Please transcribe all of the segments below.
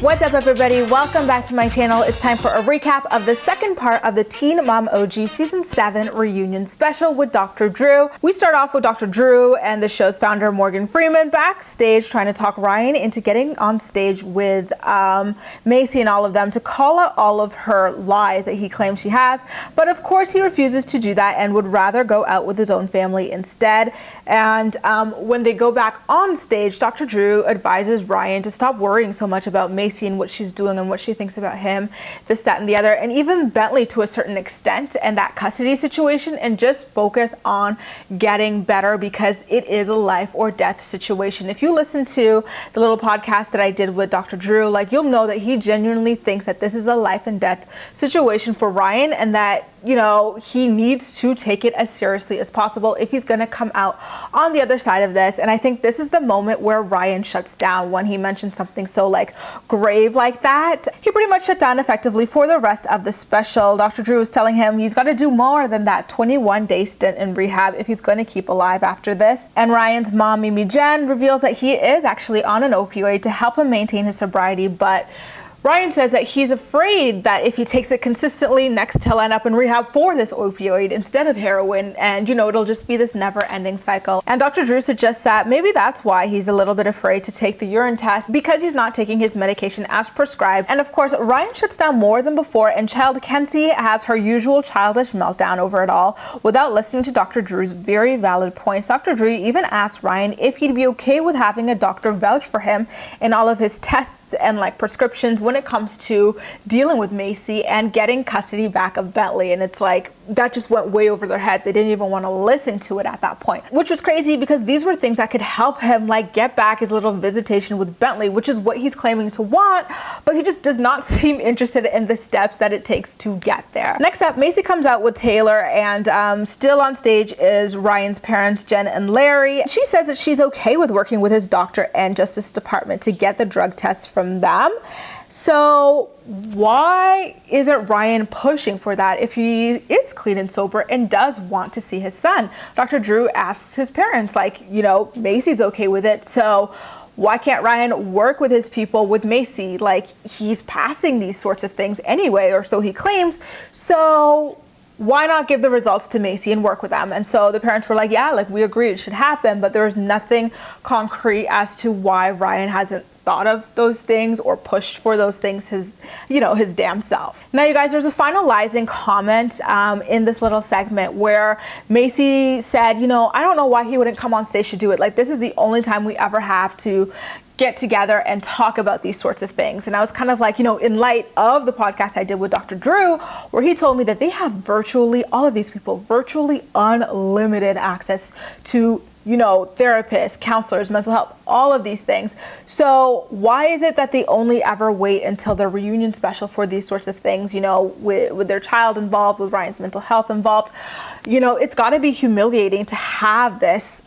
What's up, everybody? Welcome back to my channel. It's time for a recap of the second part of the Teen Mom OG Season 7 reunion special with Dr. Drew. We start off with Dr. Drew and the show's founder, Morgan Freeman, backstage trying to talk Ryan into getting on stage with Maci and all of them to call out all of her lies that he claims she has. But of course, he refuses to do that and would rather go out with his own family instead. And when they go back on stage, Dr. Drew advises Ryan to stop worrying so much about Maci and what she's doing and what she thinks about him, this, that, and the other, and even Bentley to a certain extent, and that custody situation, and just focus on getting better because it is a life or death situation. If you listen to the little podcast that I did with Dr. Drew, like, you'll know that he genuinely thinks that this is a life and death situation for Ryan, and that, you know, he needs to take it as seriously as possible if he's going to come out on the other side of this. And I think this is the moment where Ryan shuts down when he mentions something so like grave like that. He pretty much shut down effectively for the rest of the special. Dr. Drew was telling him he's got to do more than that 21-day stint in rehab if he's going to keep alive after this. And Ryan's mom, Mimi Jen, reveals that he is actually on an opioid to help him maintain his sobriety, but Ryan says that he's afraid that if he takes it consistently, next he'll end up in rehab for this opioid instead of heroin, and you know, it'll just be this never-ending cycle. And Dr. Drew suggests that maybe that's why he's a little bit afraid to take the urine test, because he's not taking his medication as prescribed. And of course, Ryan shuts down more than before, and child Kenzie has her usual childish meltdown over it all without listening to Dr. Drew's very valid points. Dr. Drew even asked Ryan if he'd be okay with having a doctor vouch for him in all of his tests and like prescriptions when it comes to dealing with Maci and getting custody back of Bentley. And it's like, that just went way over their heads. They didn't even want to listen to it at that point, which was crazy because these were things that could help him like get back his little visitation with Bentley, which is what he's claiming to want, but he just does not seem interested in the steps that it takes to get there. Next up, Maci comes out with Taylor, and still on stage is Ryan's parents, Jen and Larry. She says that she's okay with working with his doctor and Justice Department to get the drug tests from them. So why isn't Ryan pushing for that if he is clean and sober and does want to see his son? Dr. Drew asks his parents, like, you know, Maci's okay with it, so why can't Ryan work with his people with Maci? Like, he's passing these sorts of things anyway, or so he claims. So why not give the results to Maci and work with them? And so the parents were like, yeah, like, we agree it should happen, but there's nothing concrete as to why Ryan hasn't thought of those things or pushed for those things his damn self. Now, you guys, there's a finalizing comment in this little segment where Maci said, you know, I don't know why he wouldn't come on stage to do it. Like, this is the only time we ever have to get together and talk about these sorts of things. And I was kind of like, you know, in light of the podcast I did with Dr. Drew, where he told me that they have virtually, all of these people, virtually unlimited access to, you know, therapists, counselors, mental health, all of these things. So why is it that they only ever wait until the reunion special for these sorts of things, you know, with their child involved, with Ryan's mental health involved? You know, it's got to be humiliating to have this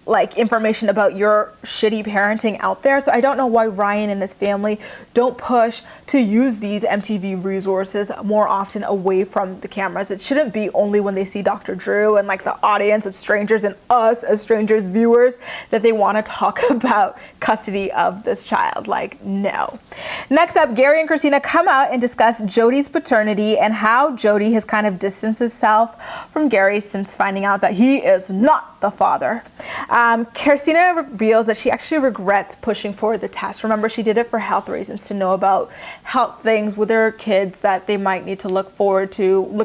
like information about your shitty parenting out there. So I don't know why Ryan and his family don't push to use these MTV resources more often away from the cameras. It shouldn't be only when they see Dr. Drew and like the audience of strangers and us as strangers viewers that they want to talk about custody of this child. Like, no. Next up, Gary and Christina come out and discuss Jody's paternity and how Jody has kind of distanced himself from Gary since finding out that he is not the father. Christina reveals that she actually regrets pushing for the test. Remember, she did it for health reasons, to know about health things with their kids that they might need to look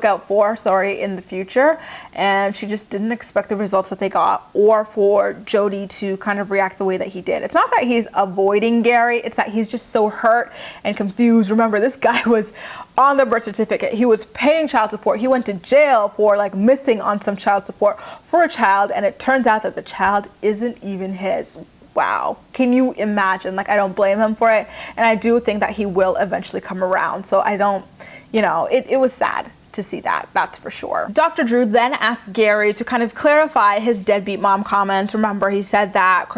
out for in the future. And she just didn't expect the results that they got, or for Jody to kind of react the way that he did. It's not that he's avoiding Gary, it's that he's just so hurt and confused. Remember, this guy was on the birth certificate. He was paying child support. He went to jail for like missing on some child support for a child, and it turns out that the child isn't even his. Wow. Can you imagine? Like, I don't blame him for it, and I do think that he will eventually come around. So I don't, you know, it was sad to see that, that's for sure. Dr. Drew then asked Gary to kind of clarify his deadbeat mom comment. Remember, he said that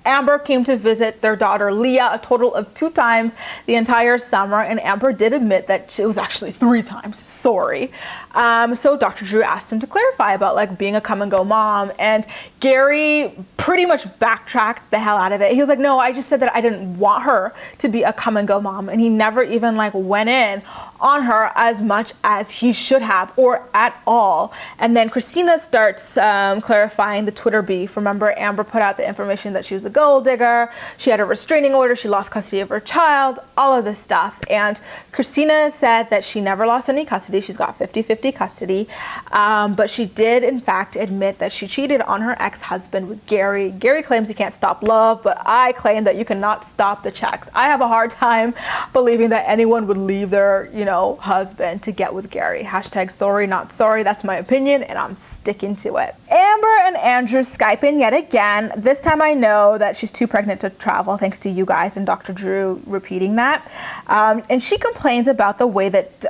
Amber came to visit their daughter Leah a total of 2 times the entire summer, and Amber did admit that it was actually 3 times. Sorry. So Dr. Drew asked him to clarify about like being a come and go mom, and Gary pretty much backtracked the hell out of it. He was like, no, I just said that I didn't want her to be a come and go mom, and he never even like went in on her as much as he should have, or at all. And then Christina starts clarifying the Twitter beef. Remember, Amber put out the information that she was a gold digger, she had a restraining order, she lost custody of her child, all of this stuff. And Christina said that she never lost any custody. She's got 50-50 custody, but she did in fact admit that she cheated on her ex-husband with Gary. Gary claims he can't stop love, but I claim that you cannot stop the checks. I have a hard time believing that anyone would leave their, husband to get with Gary. Hashtag sorry, not sorry. That's my opinion, and I'm sticking to it. Amber and Andrew Skype in yet again. This time I know that she's too pregnant to travel, thanks to you guys and Dr. Drew repeating that. And she complains about the way that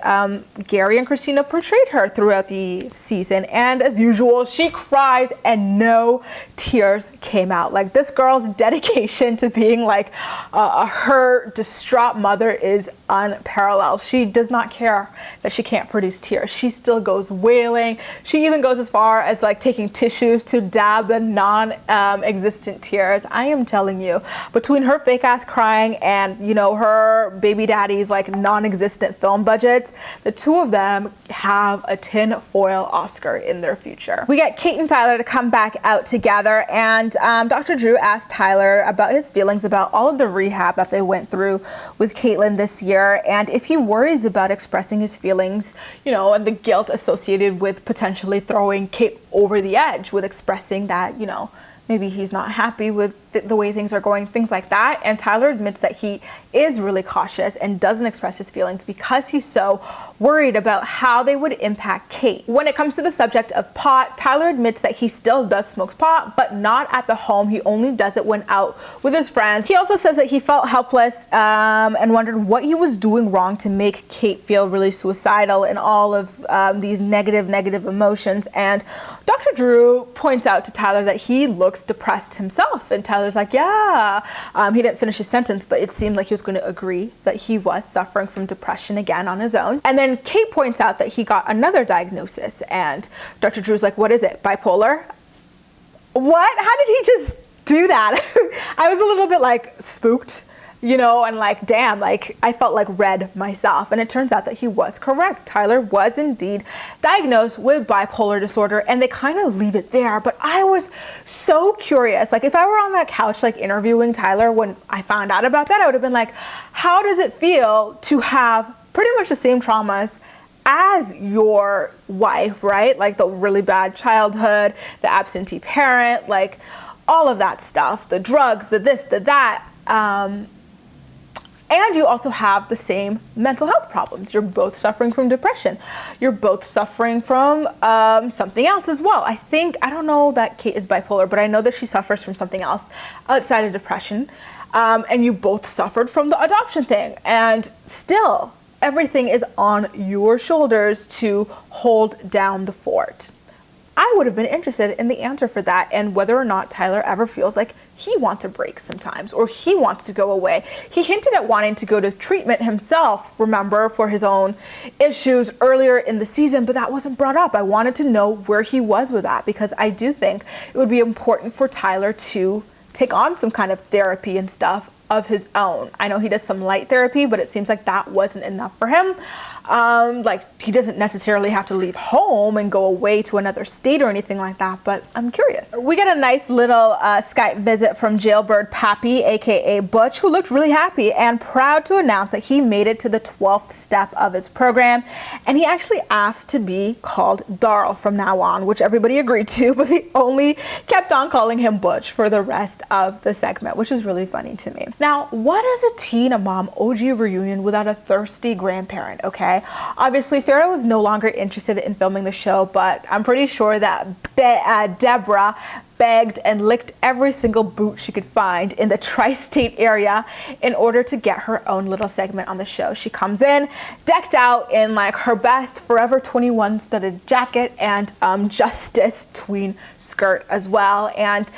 Gary and Christina portrayed her throughout the season. And as usual, she cries and no tears came out. Like, this girl's dedication to being like her distraught mother is unparalleled. She does not care that she can't produce tears. She still goes wailing. She even goes as far as like taking tissues to dab the non-existent tears. I am telling you, between her fake ass crying and her baby daddy's like non-existent film budgets, the two of them have a tinfoil Oscar in their future. We get Kate and Tyler to come back out together, and Dr. Drew asked Tyler about his feelings about all of the rehab that they went through with Catelynn this year, and if he worries about expressing his feelings, and the guilt associated with potentially throwing Kate over the edge with expressing that, maybe he's not happy with the way things are going, things like that. And Tyler admits that he is really cautious and doesn't express his feelings because he's so worried about how they would impact Kate. When it comes to the subject of pot, Tyler admits that he still does smoke pot, but not at the home. He only does it when out with his friends. He also says that he felt helpless and wondered what he was doing wrong to make Kate feel really suicidal and all of these negative emotions. And Dr. Drew points out to Tyler that he looks depressed himself, and Tyler's like, yeah. He didn't finish his sentence, but it seemed like he was going to agree that he was suffering from depression again on his own. And then Kate points out that he got another diagnosis, and Dr. Drew's like, what is it, bipolar? What? How did he just do that? I was a little bit like spooked, and like, damn, like I felt like red myself. And it turns out that he was correct. Tyler was indeed diagnosed with bipolar disorder, and they kind of leave it there. But I was so curious. Like, if I were on that couch, like interviewing Tyler when I found out about that, I would have been like, how does it feel to have pretty much the same traumas as your wife, right? Like the really bad childhood, the absentee parent, like all of that stuff, the drugs, the this, the that. And you also have the same mental health problems. You're both suffering from depression. You're both suffering from something else as well. I don't know that Kate is bipolar, but I know that she suffers from something else outside of depression. And you both suffered from the adoption thing. And still, everything is on your shoulders to hold down the fort. I would have been interested in the answer for that, and whether or not Tyler ever feels like he wants a break sometimes, or he wants to go away. He hinted at wanting to go to treatment himself, remember, for his own issues earlier in the season, but that wasn't brought up. I wanted to know where he was with that, because I do think it would be important for Tyler to take on some kind of therapy and stuff of his own. I know he does some light therapy, but it seems like that wasn't enough for him. Like, he doesn't necessarily have to leave home and go away to another state or anything like that, but I'm curious. We get a nice little Skype visit from Jailbird Pappy, aka Butch, who looked really happy and proud to announce that he made it to the 12th step of his program, and he actually asked to be called Darl from now on, which everybody agreed to, but they only kept on calling him Butch for the rest of the segment, which is really funny to me. Now, what is a teen mom OG reunion without a thirsty grandparent, okay? Obviously, Farrah was no longer interested in filming the show, but I'm pretty sure that Deborah begged and licked every single boot she could find in the tri-state area in order to get her own little segment on the show. She comes in decked out in like her best Forever 21 studded jacket and Justice tween skirt as well, and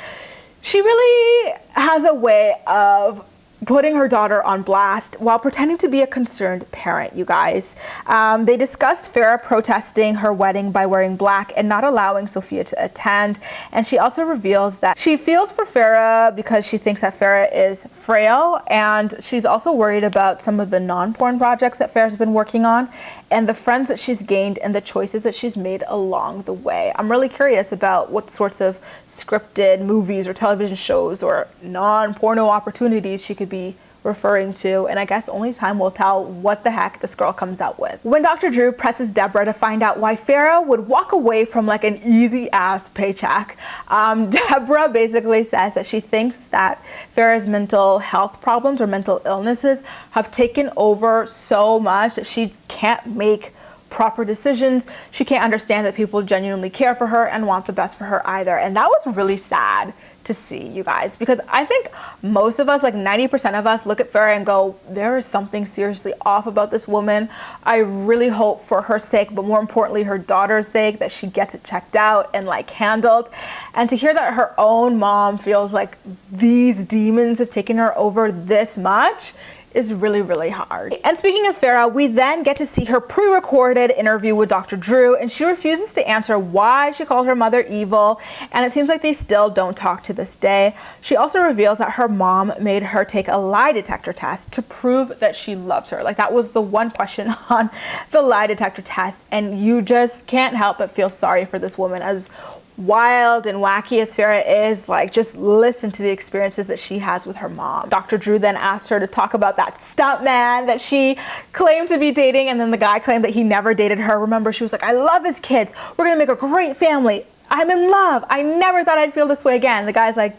she really has a way of putting her daughter on blast while pretending to be a concerned parent, you guys. They discussed Farrah protesting her wedding by wearing black and not allowing Sophia to attend. And she also reveals that she feels for Farrah because she thinks that Farrah is frail, and she's also worried about some of the non-porn projects that Farrah's been working on and the friends that she's gained and the choices that she's made along the way. I'm really curious about what sorts of scripted movies or television shows or non-porno opportunities she could be referring to, and I guess only time will tell what the heck this girl comes out with. When Dr. Drew presses Deborah to find out why Farrah would walk away from like an easy ass paycheck, Deborah basically says that she thinks that Farrah's mental health problems or mental illnesses have taken over so much that she can't make proper decisions. She can't understand that people genuinely care for her and want the best for her either. And that was really sad to see, you guys, because I think most of us, like 90% of us, look at Farrah and go, there is something seriously off about this woman. I really hope for her sake, but more importantly, her daughter's sake, that she gets it checked out and like handled. And to hear that her own mom feels like these demons have taken her over this much is really, really hard. And speaking of Farrah, we then get to see her pre-recorded interview with Dr. Drew, and she refuses to answer why she called her mother evil, and it seems like they still don't talk to this day. She also reveals that her mom made her take a lie detector test to prove that she loves her. Like, that was the one question on the lie detector test, and you just can't help but feel sorry for this woman. As wild and wacky as Farrah is, like, just listen to the experiences that she has with her mom. Dr. Drew then asked her to talk about that stuntman that she claimed to be dating, and then the guy claimed that he never dated her. Remember, she was like, I love his kids. We're gonna make a great family. I'm in love. I never thought I'd feel this way again. The guy's like,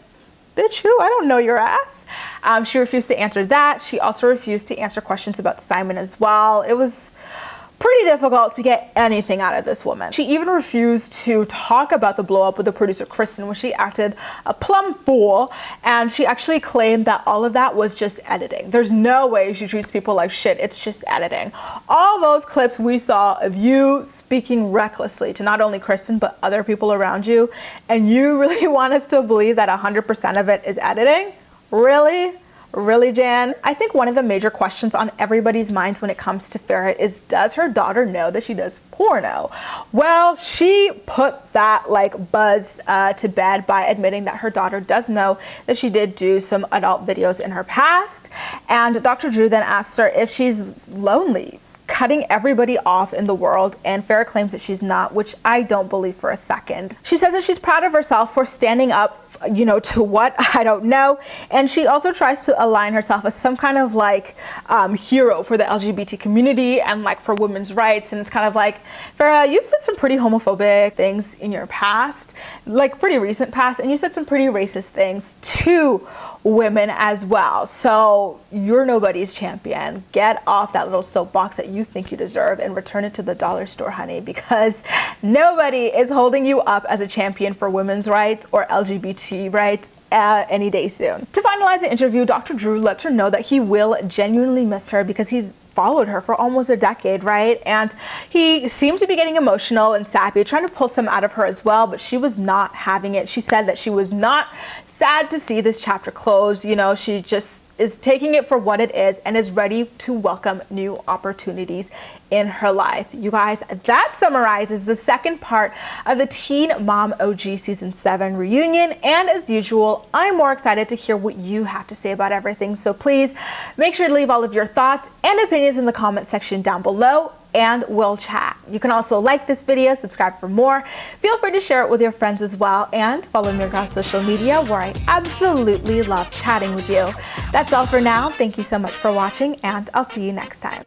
bitch, who? I don't know your ass. She refused to answer that. She also refused to answer questions about Simon as well. It was pretty difficult to get anything out of this woman. She even refused to talk about the blow up with the producer Kristen, where she acted a plumb fool, and she actually claimed that all of that was just editing. There's no way she treats people like shit. It's just editing. All those clips we saw of you speaking recklessly to not only Kristen but other people around you, and you really want us to believe that 100% of it is editing? Really? Really, Jan? I think one of the major questions on everybody's minds when it comes to Farrah is, does her daughter know that she does porno? Well, she put that like buzz to bed by admitting that her daughter does know that she did do some adult videos in her past. And Dr. Drew then asks her if she's lonely, cutting everybody off in the world, and Farrah claims that she's not, which I don't believe for a second. She says that she's proud of herself for standing up, you know, to what? I don't know. And she also tries to align herself as some kind of like hero for the LGBT community and like for women's rights. And it's kind of like, Farrah, you've said some pretty homophobic things in your past, like pretty recent past, and you said some pretty racist things to women as well. So you're nobody's champion. Get off that little soapbox that you think you deserve and return it to the dollar store, honey, because nobody is holding you up as a champion for women's rights or LGBT rights any day soon. To finalize the interview, Dr. Drew lets her know that he will genuinely miss her because he's followed her for almost a decade, right? And he seemed to be getting emotional and sappy, trying to pull some out of her as well, but she was not having it. She said that she was not sad to see this chapter close. You know, she just is taking it for what it is and is ready to welcome new opportunities in her life. You guys, that summarizes the second part of the Teen Mom OG Season 7 reunion. And as usual, I'm more excited to hear what you have to say about everything. So please make sure to leave all of your thoughts and opinions in the comment section down below, and we'll chat. You can also like this video, subscribe for more. Feel free to share it with your friends as well, and follow me across social media where I absolutely love chatting with you. That's all for now. Thank you so much for watching, and I'll see you next time.